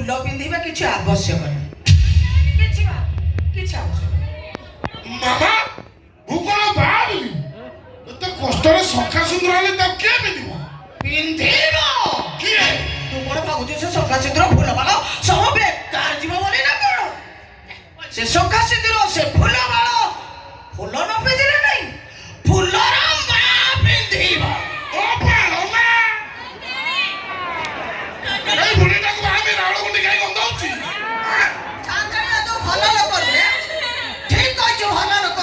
फूल पिंधिबा किछि आवश्यक नहीं किछि आवश्यक मामा भूकण बाबली तो कष्ट रे सखा सुंदर आले तब के पिंधिबा किए तू बड़ भागुची से सखा सिंदूर फूल माला सब बेकार जीव बोले ना कोन से सखा सिंदूर से फूल माला फूल न पिंधिले नहीं फूल रा माला पिंधिबा ओ पालो मा ए बुढ़ीटा को आमे रावण गुंडी गाई गंधाउची तांकरिया तो भलो लोक रे ठीक कहछु भलो लोक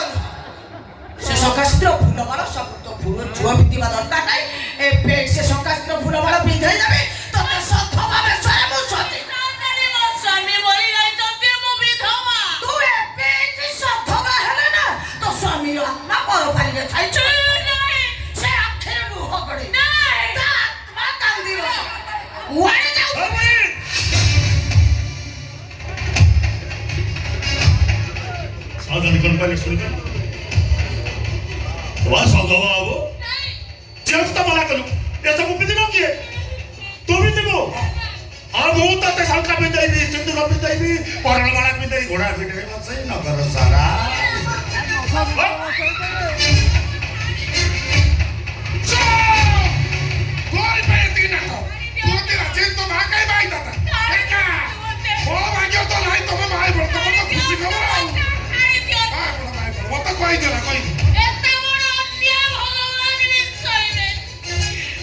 से सखा सिंदूर फूल माला सब तो फूल छुआ पिंधिबा दरकार नहीं ए पेट से सखा सिंदूर फूल माला पिंधै जाबे तो सथ भाबे सरे मु सते तांकरि मो स्वामी मरि जाई तते मु विधवा तू ए पेट सथवा हेले ना तो स्वामी आत्मा पर पारी रे थाई छ नहीं से आखिर मुह गड़े नहीं आत्मा कांदी रो वाई जाऊ साधन कर पाले सुन वा साधवा आवो जेस त मला करू याचा कुपिती नको की तू भी देखो आ बहुत आता सालका पे जाई सिंधु पे जाई परण वाला पे जाई घोड़ा पे जाई सही न कर सारा कोई पैती ना तो तू तेरा चेन तो ना काय बाई दादा एका ओ भाग्य तो नाही तो माय बोलतो तो खुशी खबर आऊ हां कोण माय बोल मत कोई देला कोई एते बड़ अन्याय भगवान निश्चय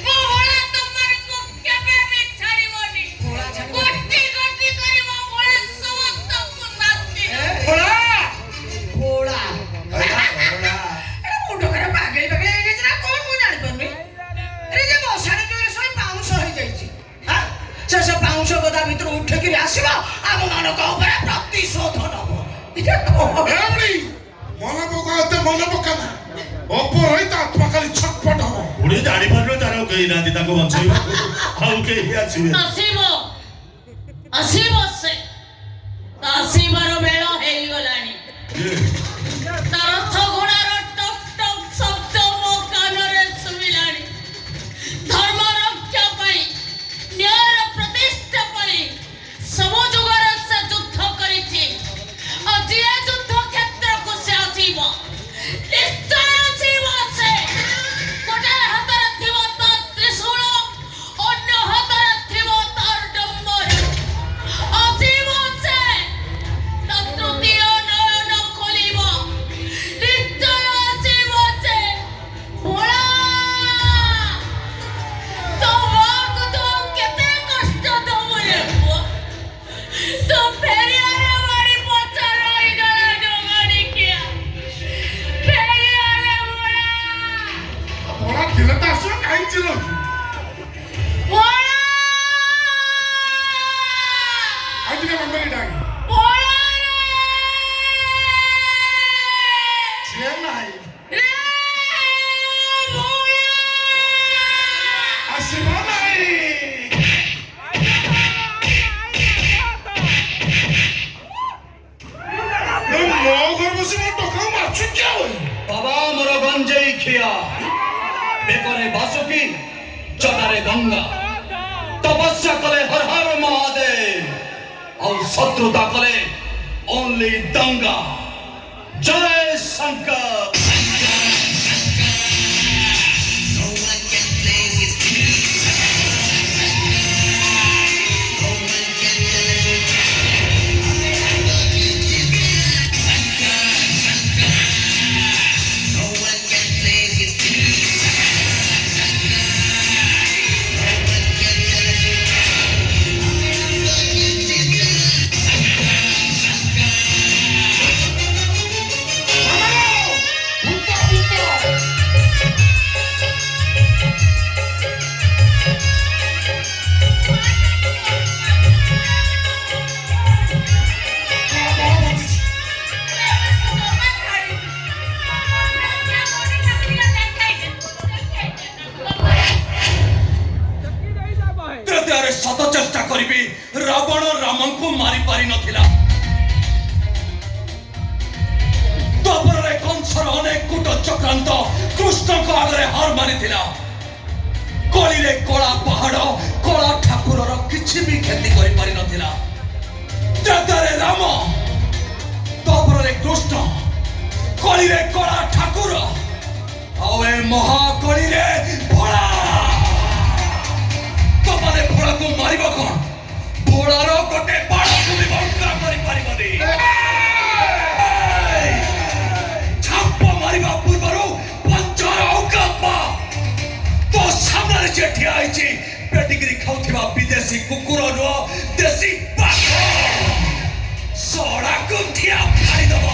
मो भोला तमर को केबे भी छाड़ीबनी कोटी कोटी करी मो भोला समस्त को शांति घोड़ा घोड़ा घोड़ा ए मुंडो करे पागल पागल हे जे ना कोन मु जानि परबे ए जे बसाणी जोरे सई पाउंस होई जाईची हां से पाउंस गदा भीतर उठे कि आसीबा आम मानक ऊपर प्रतिशोध नबो इजे को एवडी मन पकाते मन पकाना ओपर होई त आत्मा खाली छटपट हो उडी जानि परलो तारो केही नांदी ताको बंचैबा हाउ केही आछिबे नसीब से नसीबर बेळ हेई गलानी तारथ घोड़ार टक टक शब्द मो कानरे सुमिलानी धर्म रक्षा पई न्याय प्रतिष्ठा पई सब जुगर से युद्ध करिछि अजी युद्ध क्षेत्र को से आसीबो निश्चय आसीबो से गोटे हातर थिबो त त्रिशूल अन्य हातर थिबो तार डम्बर आसीबो से तत्रुतीय नयन खोलिबो निश्चय आसीबो से भोला तो माको तो केते कष्ट दमरे तो फेरियारे बाड़ी पचा रही गला जोगाड़ी किया फेरियारे भोला थोड़ा दिलता सो काई चिलो भोला आज के मंदरी डागी भोला छे नाही रे भोला आसीबो नाही ए मो घर बसी मो टका माछु क्या होई बाबा मोर गंजेई खिया बेकरे बासुकी जटारे गंगा तपस्या कले हर हर महादेव और शत्रुता कले ओनली दंगा जय शंकर शत चेष्टा करी रावण राम को मारी पारि नथिला तबरे कंसर अनेक कूट चक्रांत कृष्ण को आगे हार मारिथिला कली रे कला पहाड़ कला ठाकुर किछि भी खेती करि पारि नथिला ତ୍ରେତାରେ ରାମ, ଦ୍ୱାପରରେ କୃଷ୍ଣ, କଳିରେ କଳା ଠାକୁର, ଆଉ ଏ ମହାକଳିରେ ଭୋଳା। ତମମାନେ ଭୋଳାକୁ ମାରିବ କଣ? ଭୋଳାର ଗୋଟେ ବାଣକୁ ବି ବନ୍ଦ କରିପାରିବନି। ଛାପ ମାରିବା ପୂର୍ବରୁ ପଞ୍ଚର ଔକାତ। ତୋ ସାମ୍ନାରେ ଯେ ଠିଆ ହେଇଛି ପେଟିକିରି ଖାଉଥିବା ବିଦେଶୀ କୁକୁର ନୁହଁ, ଦେଶୀ ବାଘ। ସଡ଼ାକୁ ଠିଆ ଫାଡ଼ିଦବ।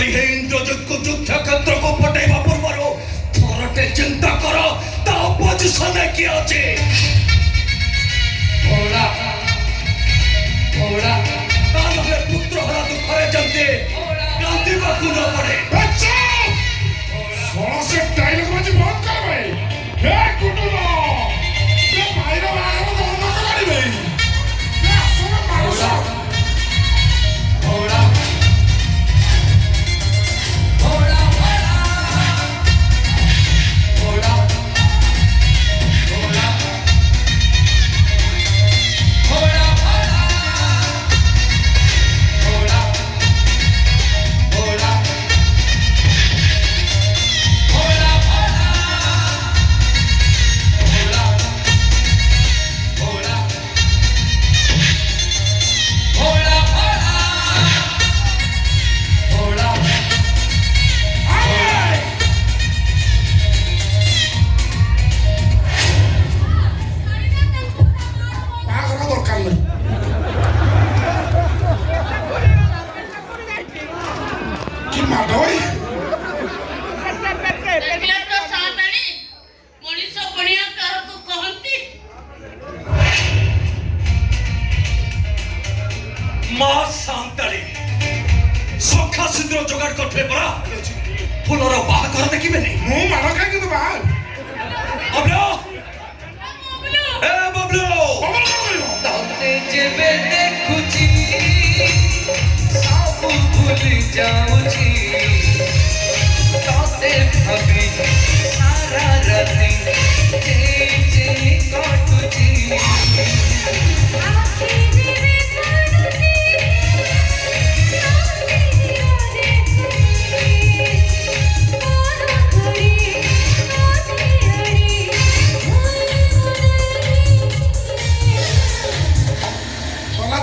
ଇନ୍ଦ୍ରଜିତକୁ ଯୁଦ୍ଧ କ୍ଷେତ୍ରକୁ ପଠେଇବା ପୂର୍ବରୁ ଥରଟେ ଚିନ୍ତା କର ତା ଅପୋଜିସନରେ କିଏ ଅଛି। ନହେଲେ ପୁତ୍ର ହରା ଦୁଃଖରେ ଯେମିତି କାନ୍ଦିବାକୁ ନ ପଡେ। ସେ ଡାଇଲଗ ବାଜି ବନ୍ଦ କର ଭାଇ। ହେ କୁଟୁର ଏ ଭାଇର ବାହାଘର ବନ୍ଦ କରିବେ। ଆସନା ମାରସ। ମା ସାନ୍ତାଳୀ ସଖା ଶୀଘ୍ର ଯୋଗାଡ଼ କରିଥିଲେ ପରା। ଫୁଲର ବାହାଘର ଦେଖିବେନି। ମୁଁ ମାଡ଼ ଖାଇକି ତ ବାହାର ବବଲୁ, ଏ ବବଲୁ, ତତେ ଯେବେ ଦେଖୁଛି ସବୁ ଭୁଲି ଯାଉଛି। ତତେ ଭାବି ସାରା ରାତି କଟୁଛି।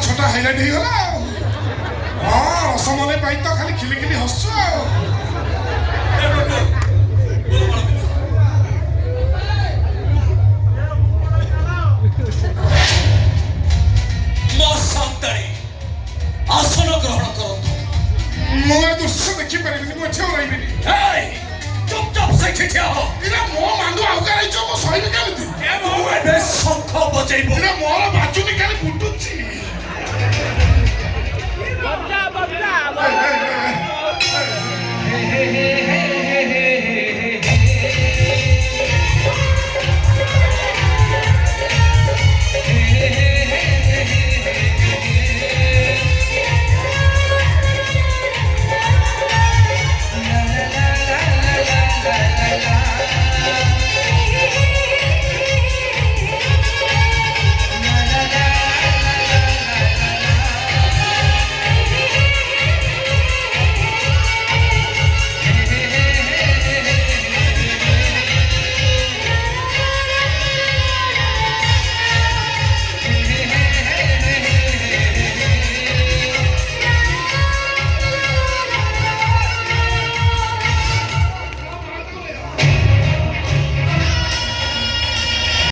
ଛୋଟା ହାଇଲାଇଟ୍ ହେଇଗଲା ଆଉ। ହଁ ରସମଲେଇ ପାଇ ତ ଖାଲି ଖିଲି ଖିଲି ହସୁଛୁ ଆଉ। ମା ସାନ୍ତାଳୀ ଆସନ ଗ୍ରହଣ କରନ୍ତୁ। ମୁଁ ଏ ଦୃଶ୍ୟ ଦେଖିପାରିବିନି। ମୁଁ ଏଠି ରହିବିନି। ଚୁପଚାପ ସେଇଠି ଠିଆ ହୋ। ଏଇଟା ମୋ ମାଣ୍ଡୁ ଆଉ କାହାର ହେଇଛ ମୁଁ ସହିବି କେମିତି? ମୁଁ ଏବେ ଶଙ୍ଖ ବଜେଇବୁ। ଏଇଟା ମୋର ବାଜୁନି ଖାଲି ଫୁଟୁଛି।